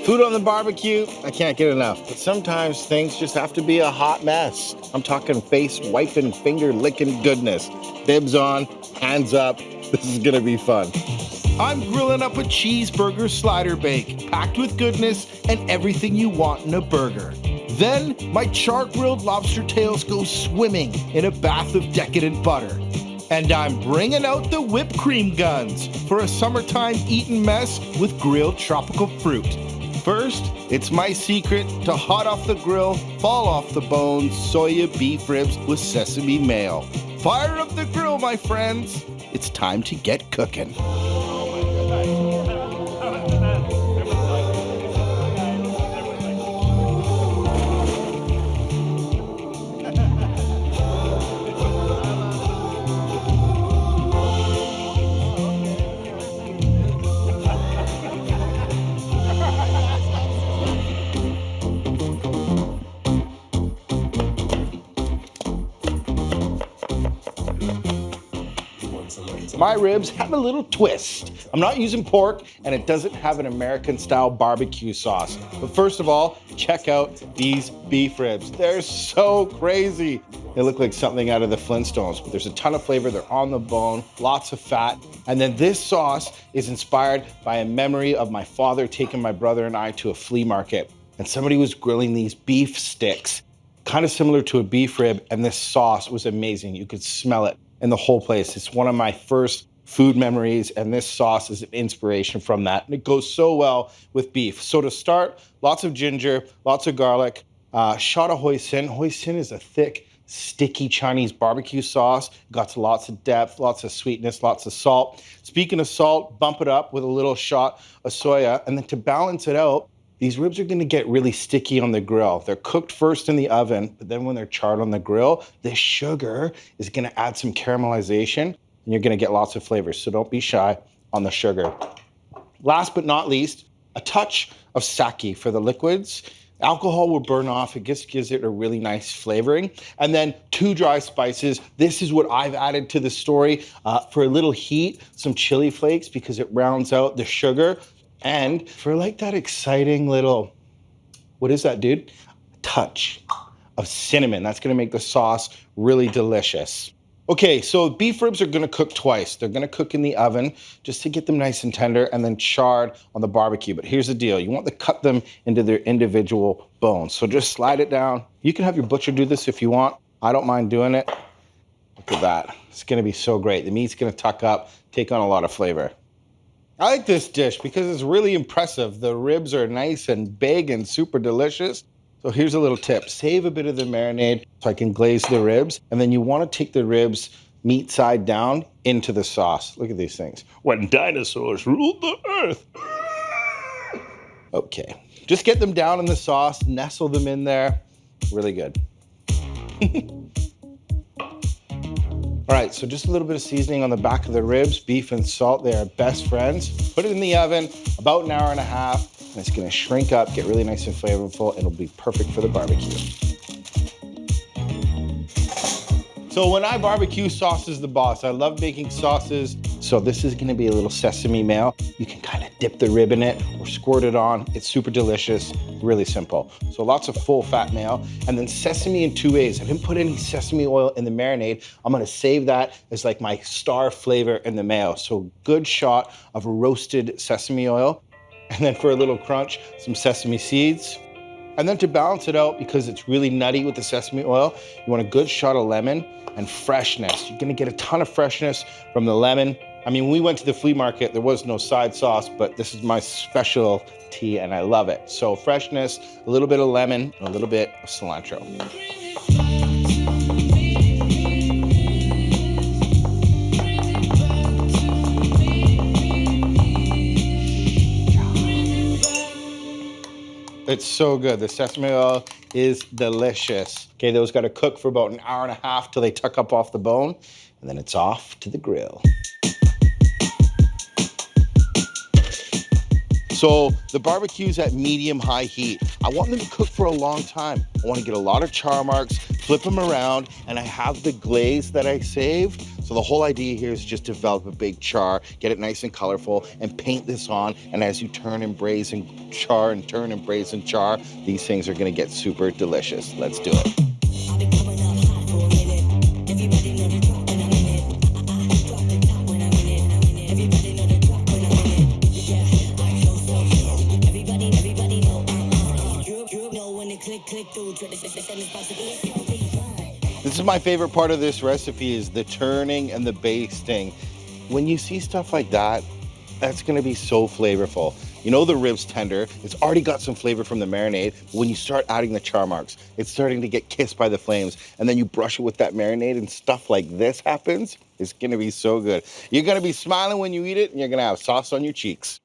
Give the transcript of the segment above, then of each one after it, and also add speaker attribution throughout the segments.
Speaker 1: Food on the barbecue, I can't get enough. But sometimes things just have to be a hot mess. I'm talking face wiping, finger licking goodness. Bibs on, hands up. This is gonna be fun. I'm grilling up a cheeseburger slider bake, packed with goodness and everything you want in a burger. Then my char-grilled lobster tails go swimming in a bath of decadent butter. And I'm bringing out the whipped cream guns for a summertime eating mess with grilled tropical fruit. First, it's my secret to hot off the grill, fall off the bone soya beef ribs with sesame mayo. Fire up the grill, my friends. It's time to get cooking. My ribs have a little twist. I'm not using pork, and it doesn't have an American-style barbecue sauce. But first of all, check out these beef ribs. They're so crazy. They look like something out of the Flintstones, but there's a ton of flavor. They're on the bone, lots of fat. And then this sauce is inspired by a memory of my father taking my brother and I to a flea market. And somebody was grilling these beef sticks, kind of similar to a beef rib, and this sauce was amazing. You could smell it in the whole place. It's one of my first food memories, and this sauce is an inspiration from that. And it goes so well with beef. So to start, lots of ginger, lots of garlic, shot of hoisin. Hoisin is a thick, sticky Chinese barbecue sauce. Got lots of depth, lots of sweetness, lots of salt. Speaking of salt, bump it up with a little shot of soya. And then to balance it out, these ribs are gonna get really sticky on the grill. They're cooked first in the oven, but then when they're charred on the grill, the sugar is gonna add some caramelization, and you're gonna get lots of flavors. So don't be shy on the sugar. Last but not least, a touch of sake for the liquids. Alcohol will burn off. It just gives it a really nice flavoring. And then 2 dry spices. This is what I've added to the story. For a little heat, some chili flakes because it rounds out the sugar. And for like that exciting little, what is that, dude? A touch of cinnamon. That's gonna make the sauce really delicious. Okay, so beef ribs are gonna cook twice. They're gonna cook in the oven just to get them nice and tender, and then charred on the barbecue. But here's the deal. You want to cut them into their individual bones. So just slide it down. You can have your butcher do this if you want. I don't mind doing it. Look at that. It's gonna be so great. The meat's gonna tuck up, take on a lot of flavor. I like this dish because it's really impressive. The ribs are nice and big and super delicious. So here's a little tip. Save a bit of the marinade so I can glaze the ribs. And then you want to take the ribs meat side down into the sauce. Look at these things. When dinosaurs ruled the earth. Okay. Just get them down in the sauce, nestle them in there. Really good. All right, so just a little bit of seasoning on the back of the ribs. Beef and salt, they are best friends. Put it in the oven about an hour and a half, and it's gonna shrink up, get really nice and flavorful, and it'll be perfect for the barbecue. So when I barbecue, sauce is the boss. I love making sauces. So this is gonna be a little sesame mayo. You can kind of dip the rib in it or squirt it on. It's super delicious, really simple. So lots of full fat mayo. And then sesame in 2 ways. I didn't put any sesame oil in the marinade. I'm gonna save that as like my star flavor in the mayo. So good shot of roasted sesame oil. And then for a little crunch, some sesame seeds. And then to balance it out, because it's really nutty with the sesame oil, you want a good shot of lemon and freshness. You're gonna get a ton of freshness from the lemon. I mean, when we went to the flea market, there was no side sauce, but this is my specialty and I love it. So freshness, a little bit of lemon, and a little bit of cilantro. It's so good. The sesame oil is delicious. Okay, those got to cook for about an hour and a half till they tuck up off the bone, and then it's off to the grill. So the barbecue's at medium-high heat. I want them to cook for a long time. I want to get a lot of char marks, flip them around, and I have the glaze that I saved. So the whole idea here is just develop a big char, get it nice and colorful, and paint this on. And as you turn and braise and char and turn and braise and char, these things are gonna get super delicious. Let's do it. This is my favorite part of this recipe, is the turning and the basting. When you see stuff like that, that's gonna be so flavorful. You know the rib's tender, it's already got some flavor from the marinade. When you start adding the char marks, it's starting to get kissed by the flames, and then you brush it with that marinade and stuff like this happens, it's gonna be so good. You're gonna be smiling when you eat it, and you're gonna have sauce on your cheeks.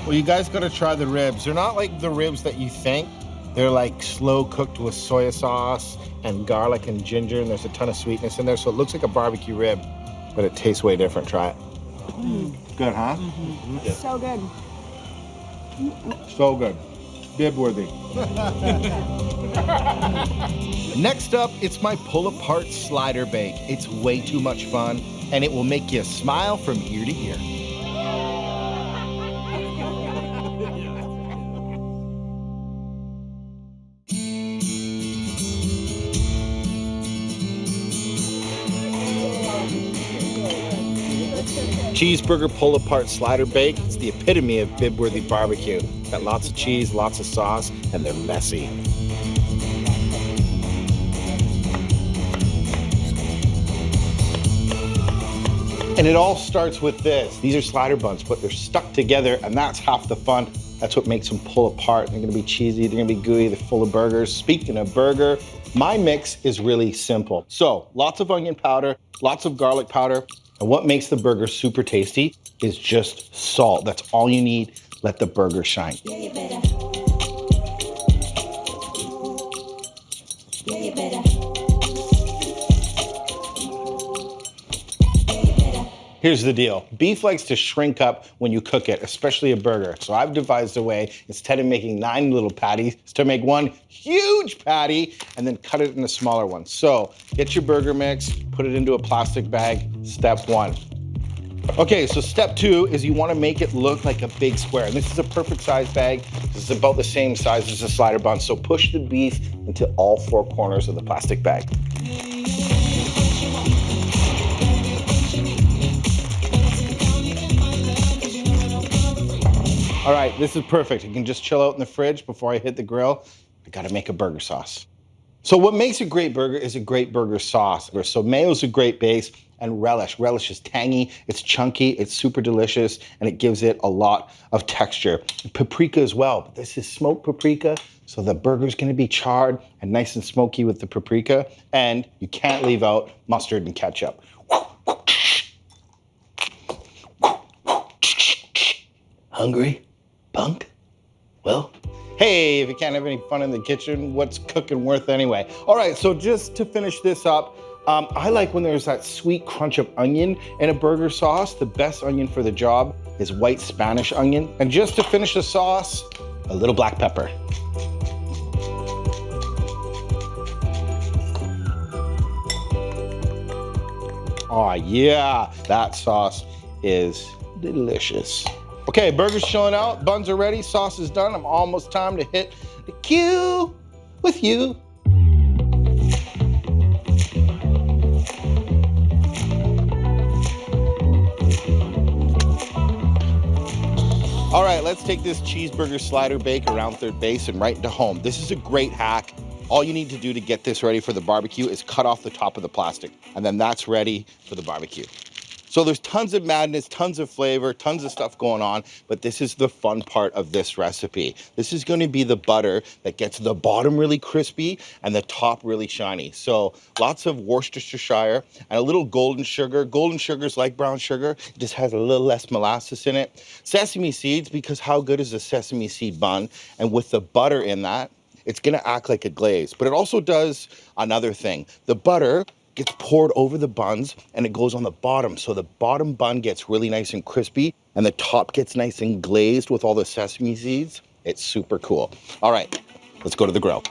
Speaker 1: Well, you guys gotta try the ribs. They're not like the ribs that you think. They're like slow cooked with soy sauce and garlic and ginger, and there's a ton of sweetness in there, so it looks like a barbecue rib, but it tastes way different. Try it. Good, huh?
Speaker 2: Yeah. So good.
Speaker 1: So good. Bib-worthy. Next up, it's my pull-apart slider bake. It's way too much fun, and it will make you smile from ear to ear. Cheeseburger pull-apart slider bake. It's the epitome of bib-worthy barbecue. Got lots of cheese, lots of sauce, and they're messy. And it all starts with this. These are slider buns, but they're stuck together, and that's half the fun. That's what makes them pull apart. They're gonna be cheesy, they're gonna be gooey, they're full of burgers. Speaking of burger, my mix is really simple. So, lots of onion powder, lots of garlic powder, and what makes the burger super tasty is just salt. That's all you need. Let the burger shine. Here's the deal. Beef likes to shrink up when you cook it, especially a burger. So I've devised a way, instead of making 9 little patties, is to make one huge patty and then cut it into smaller ones. So get your burger mix, put it into a plastic bag, step 1. Okay, so step 2 is you want to make it look like a big square. And this is a perfect size bag. This is about the same size as a slider bun. So push the beef into all 4 corners of the plastic bag. All right, this is perfect. You can just chill out in the fridge before I hit the grill. I gotta make a burger sauce. So what makes a great burger is a great burger sauce. So mayo's a great base, and relish. Relish is tangy, it's chunky, it's super delicious, and it gives it a lot of texture. Paprika as well, but this is smoked paprika, so the burger's gonna be charred and nice and smoky with the paprika, and you can't leave out mustard and ketchup. Hungry? Punk? Well, hey, if you can't have any fun in the kitchen, what's cooking worth anyway? All right, so just to finish this up, I like when there's that sweet crunch of onion in a burger sauce. The best onion for the job is white Spanish onion. And just to finish the sauce, a little black pepper. Oh yeah, that sauce is delicious. Okay, burger's chilling out, buns are ready, sauce is done. I'm almost time to hit the queue with you. All right, let's take this cheeseburger slider bake around third base and right into home. This is a great hack. All you need to do to get this ready for the barbecue is cut off the top of the plastic, and then that's ready for the barbecue. So there's tons of madness, tons of flavor, tons of stuff going on, but this is the fun part of this recipe. This is going to be the butter that gets the bottom really crispy and the top really shiny. So lots of Worcestershire and a little golden sugar. Golden sugar is like brown sugar. It just has a little less molasses in it. Sesame seeds, because how good is a sesame seed bun? And with the butter in that, it's going to act like a glaze. But it also does another thing. The butter gets poured over the buns and it goes on the bottom. So the bottom bun gets really nice and crispy and the top gets nice and glazed with all the sesame seeds. It's super cool. All right, let's go to the grill.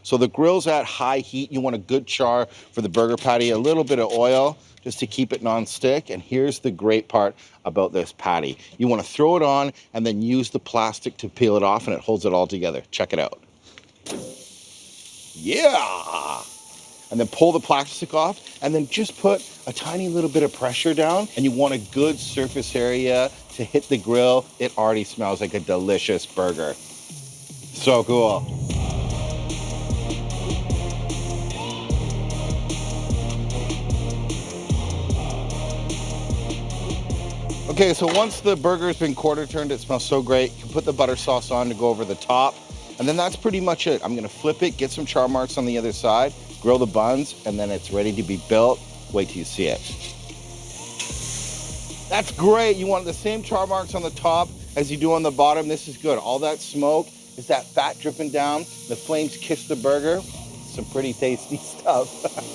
Speaker 1: So the grill's at high heat. You want a good char for the burger patty, a little bit of oil just to keep it non-stick. And here's the great part about this patty. You want to throw it on and then use the plastic to peel it off, and it holds it all together. Check it out. Yeah! And then pull the plastic off, and then just put a tiny little bit of pressure down, and you want a good surface area to hit the grill. It already smells like a delicious burger. So cool. Okay, so once the burger's been quarter turned, it smells so great. You can put the butter sauce on to go over the top, and then that's pretty much it. I'm gonna flip it, get some char marks on the other side, grill the buns, and then it's ready to be built. Wait till you see it. That's great. You want the same char marks on the top as you do on the bottom. This is good. All that smoke is that fat dripping down. The flames kiss the burger. Some pretty tasty stuff.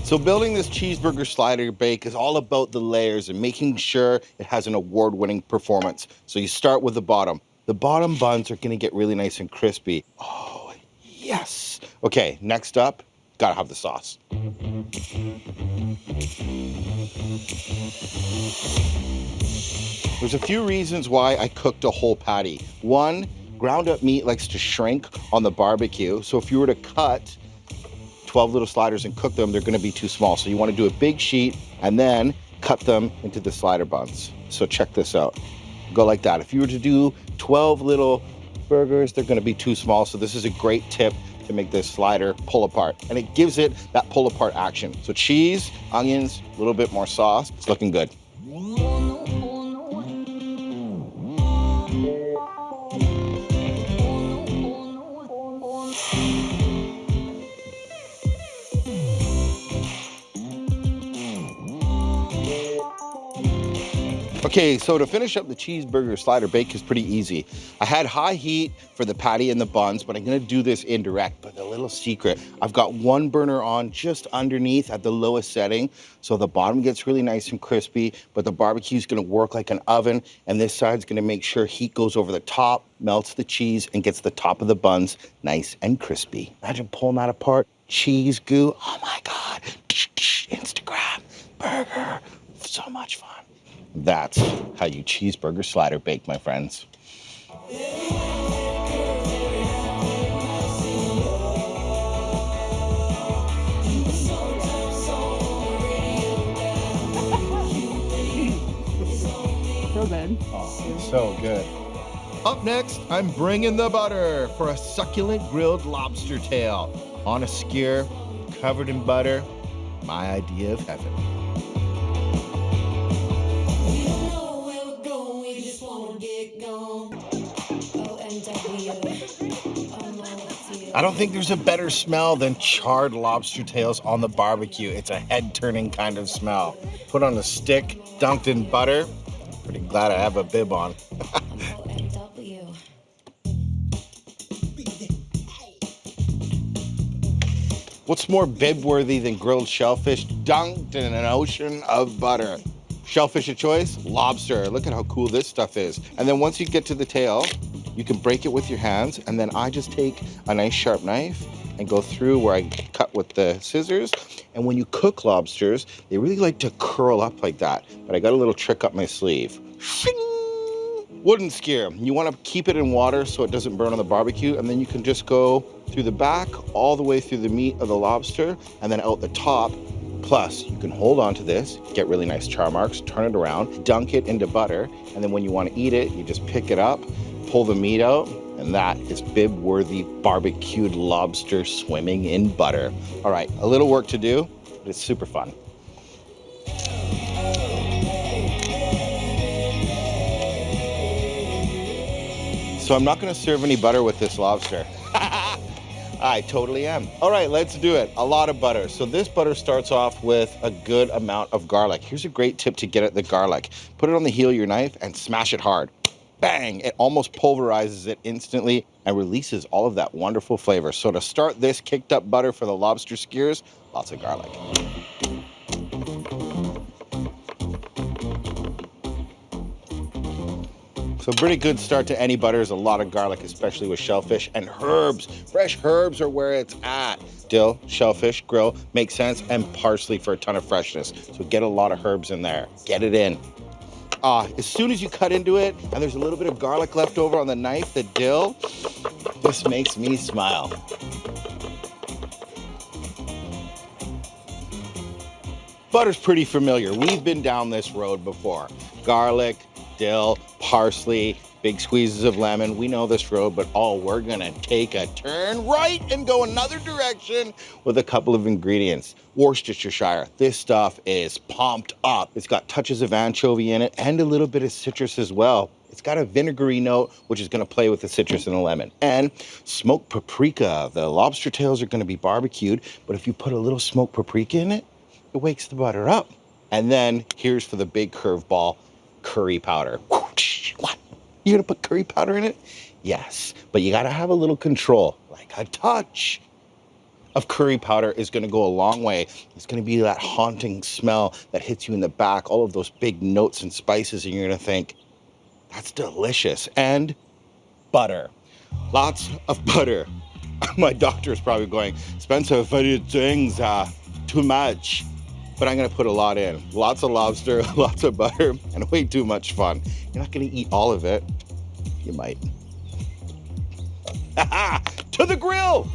Speaker 1: So building this cheeseburger slider bake is all about the layers and making sure it has an award-winning performance. So you start with the bottom. The bottom buns are gonna get really nice and crispy. Oh, yes. Okay, next up, gotta have the sauce. There's a few reasons why I cooked a whole patty. One, ground up meat likes to shrink on the barbecue. So if you were to cut 12 little sliders and cook them, they're gonna be too small. So you wanna do a big sheet and then cut them into the slider buns. So check this out. Go like that. If you were to do 12 little burgers, they're gonna be too small. So this is a great tip to make this slider pull apart. And it gives it that pull apart action. So cheese, onions, a little bit more sauce. It's looking good. Okay, so to finish up the cheeseburger slider bake is pretty easy. I had high heat for the patty and the buns, but I'm gonna do this indirect. But a little secret, I've got one burner on just underneath at the lowest setting. So the bottom gets really nice and crispy, but the barbecue's gonna work like an oven. And this side's gonna make sure heat goes over the top, melts the cheese, and gets the top of the buns nice and crispy. Imagine pulling that apart, cheese goo. Oh my God, Instagram, burger, so much fun. That's how you cheeseburger slider bake, my friends.
Speaker 2: So good.
Speaker 1: Oh, so good. Up next, I'm bringing the butter for a succulent grilled lobster tail on a skewer, covered in butter. My idea of heaven. I don't think there's a better smell than charred lobster tails on the barbecue. It's a head-turning kind of smell. Put on a stick, dunked in butter. Pretty glad I have a bib on. What's more bib-worthy than grilled shellfish dunked in an ocean of butter? Shellfish of choice? Lobster. Look at how cool this stuff is. And then once you get to the tail, you can break it with your hands, and then I just take a nice sharp knife and go through where I cut with the scissors. And when you cook lobsters, they really like to curl up like that. But I got a little trick up my sleeve. Shing! Wooden skewer. You want to keep it in water so it doesn't burn on the barbecue, and then you can just go through the back, all the way through the meat of the lobster, and then out the top. Plus, you can hold on to this, get really nice char marks, turn it around, dunk it into butter, and then when you want to eat it, you just pick it up, pull the meat out, and that is bib-worthy barbecued lobster swimming in butter. All right, a little work to do, but it's super fun. So I'm not gonna serve any butter with this lobster. I totally am. All right, let's do it. A lot of butter. So this butter starts off with a good amount of garlic. Here's a great tip to get at the garlic. Put it on the heel of your knife and smash it hard. Bang! It almost pulverizes it instantly and releases all of that wonderful flavor. So to start this kicked up butter for the lobster skewers, lots of garlic. So pretty good start to any butter is a lot of garlic, especially with shellfish and herbs. Fresh herbs are where it's at. Dill, shellfish, grill, makes sense, and parsley for a ton of freshness. So get a lot of herbs in there. Get it in. As soon as you cut into it and there's a little bit of garlic left over on the knife, the dill, this makes me smile. Butter's pretty familiar. We've been down this road before. Garlic, dill, parsley, big squeezes of lemon. We know this road, but we're gonna take a turn right and go another direction with a couple of ingredients. Worcestershire. This stuff is pumped up. It's got touches of anchovy in it and a little bit of citrus as well. It's got a vinegary note, which is gonna play with the citrus and the lemon. And smoked paprika. The lobster tails are gonna be barbecued, but if you put a little smoked paprika in it, it wakes the butter up. And then here's for the big curveball, curry powder. What? You're gonna put curry powder in it? Yes, but you gotta have a little control, like a touch of curry powder is gonna go a long way. It's gonna be that haunting smell that hits you in the back, all of those big notes and spices, and you're gonna think, that's delicious. And butter, lots of butter. My doctor is probably going, Spencer, what are you doing? Too much. But I'm gonna put a lot in. Lots of lobster, lots of butter, and way too much fun. You're not gonna eat all of it. You might. To the grill!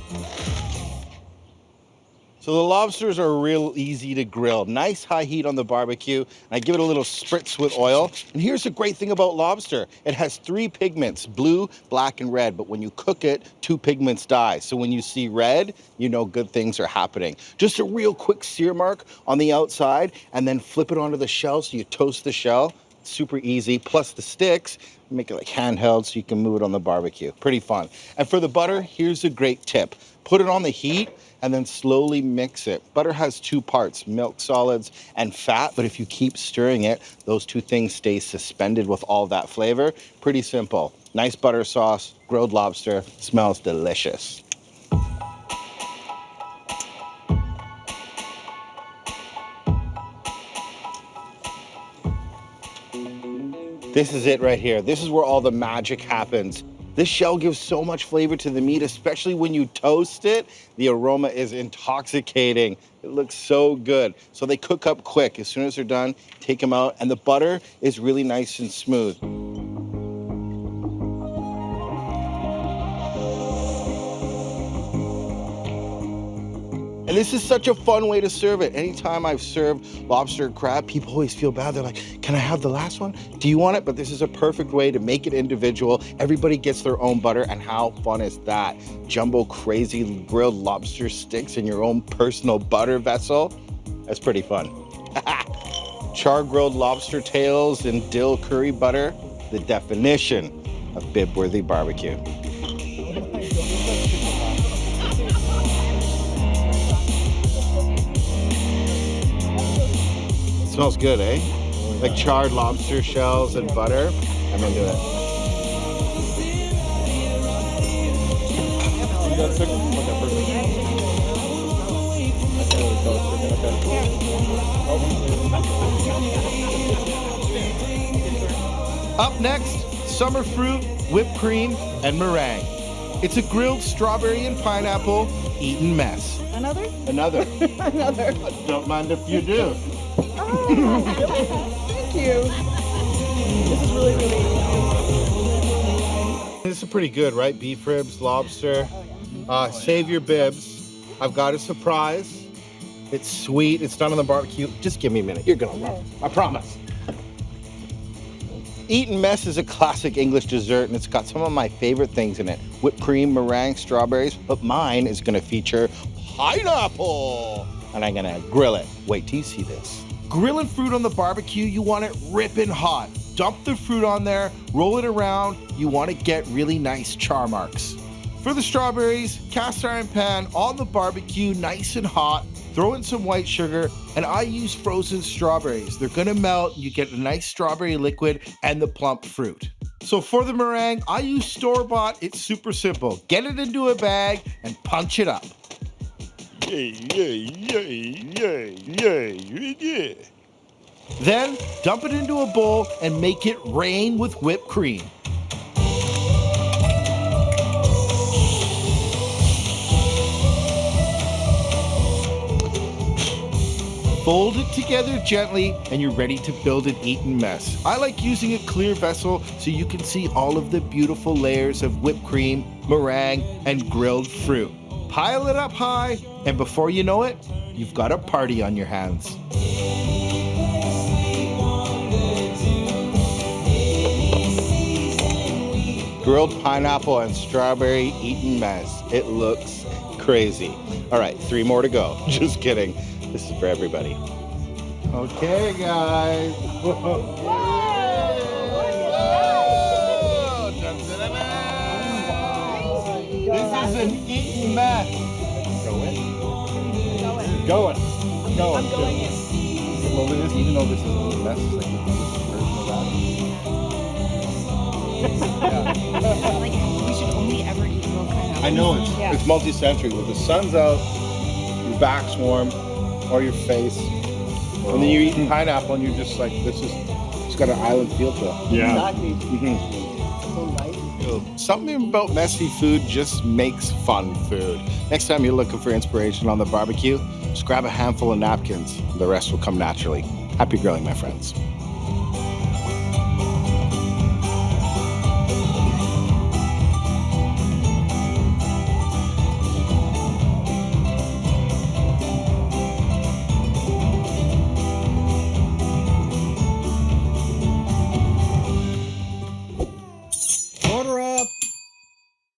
Speaker 1: So the lobsters are real easy to grill. Nice high heat on the barbecue, and I give it a little spritz with oil. And here's the great thing about lobster. It has 3 pigments, blue, black, and red. But when you cook it, 2 pigments die. So when you see red, you know good things are happening. Just a real quick sear mark on the outside, and then flip it onto the shell so you toast the shell. Super easy, plus the sticks, make it like handheld so you can move it on the barbecue. Pretty fun. And for the butter, here's a great tip. Put it on the heat and then slowly mix it. Butter has 2 parts, milk solids and fat, but if you keep stirring it, those 2 things stay suspended with all that flavor. Pretty simple. Nice butter sauce, grilled lobster, smells delicious. This is it right here. This is where all the magic happens. This shell gives so much flavor to the meat, especially when you toast it. The aroma is intoxicating. It looks so good. So they cook up quick. As soon as they're done, take them out, and the butter is really nice and smooth. And this is such a fun way to serve it. Anytime I've served lobster or crab, people always feel bad. They're like, can I have the last one? Do you want it? But this is a perfect way to make it individual. Everybody gets their own butter, and how fun is that? Jumbo crazy grilled lobster sticks in your own personal butter vessel. That's pretty fun. Char grilled lobster tails and dill curry butter, the definition of bib-worthy barbecue. Smells good, eh? Like charred lobster shells and butter. I'm into it. Up next, summer fruit, whipped cream, and meringue. It's a grilled strawberry and pineapple eaten mess.
Speaker 2: Another?
Speaker 1: Another.
Speaker 2: Another.
Speaker 1: Don't mind if you do.
Speaker 2: Oh, thank you. This is really, really
Speaker 1: This is pretty good, right? Beef ribs, lobster. Save your bibs. I've got a surprise. It's sweet. It's done on the barbecue. Just give me a minute. You're gonna love it. I promise. Eaten mess is a classic English dessert, and it's got some of my favorite things in it. Whipped cream, meringue, strawberries, but mine is gonna feature pineapple. And I'm gonna grill it. Wait till you see this. Grilling fruit on the barbecue, you want it ripping hot. Dump the fruit on there, roll it around. You want to get really nice char marks. For the strawberries, cast iron pan on the barbecue, nice and hot. Throw in some white sugar, and I use frozen strawberries. They're gonna melt, you get a nice strawberry liquid and the plump fruit. So for the meringue, I use store-bought. It's super simple. Get it into a bag and punch it up.
Speaker 3: Yay, yay, yay, yay, yay, yeah.
Speaker 1: Then dump it into a bowl and make it rain with whipped cream. Fold it together gently and you're ready to build an eaten mess. I like using a clear vessel so you can see all of the beautiful layers of whipped cream, meringue, and grilled fruit. Pile it up high, and before you know it, you've got a party on your hands. Grilled pineapple and strawberry eaten mess. It looks crazy. All right, 3 more to go. Just kidding. This is for everybody. Okay, guys. This is an eaten mess.
Speaker 3: Going.
Speaker 2: I'm going in.
Speaker 1: Well, this, even though this is a mess, it's like the biggest version of that.
Speaker 4: Like, we should only ever eat real pineapple.
Speaker 1: I know
Speaker 2: Yeah.
Speaker 1: it's multi-sensory. When the sun's out, your back's warm, or your face, and then you're eating pineapple, and you're just like, it's got an island feel to it.
Speaker 3: Yeah.
Speaker 2: Exactly. So nice.
Speaker 1: Something about messy food just makes fun food. Next time you're looking for inspiration on the barbecue, just grab a handful of napkins. The rest will come naturally. Happy grilling, my friends.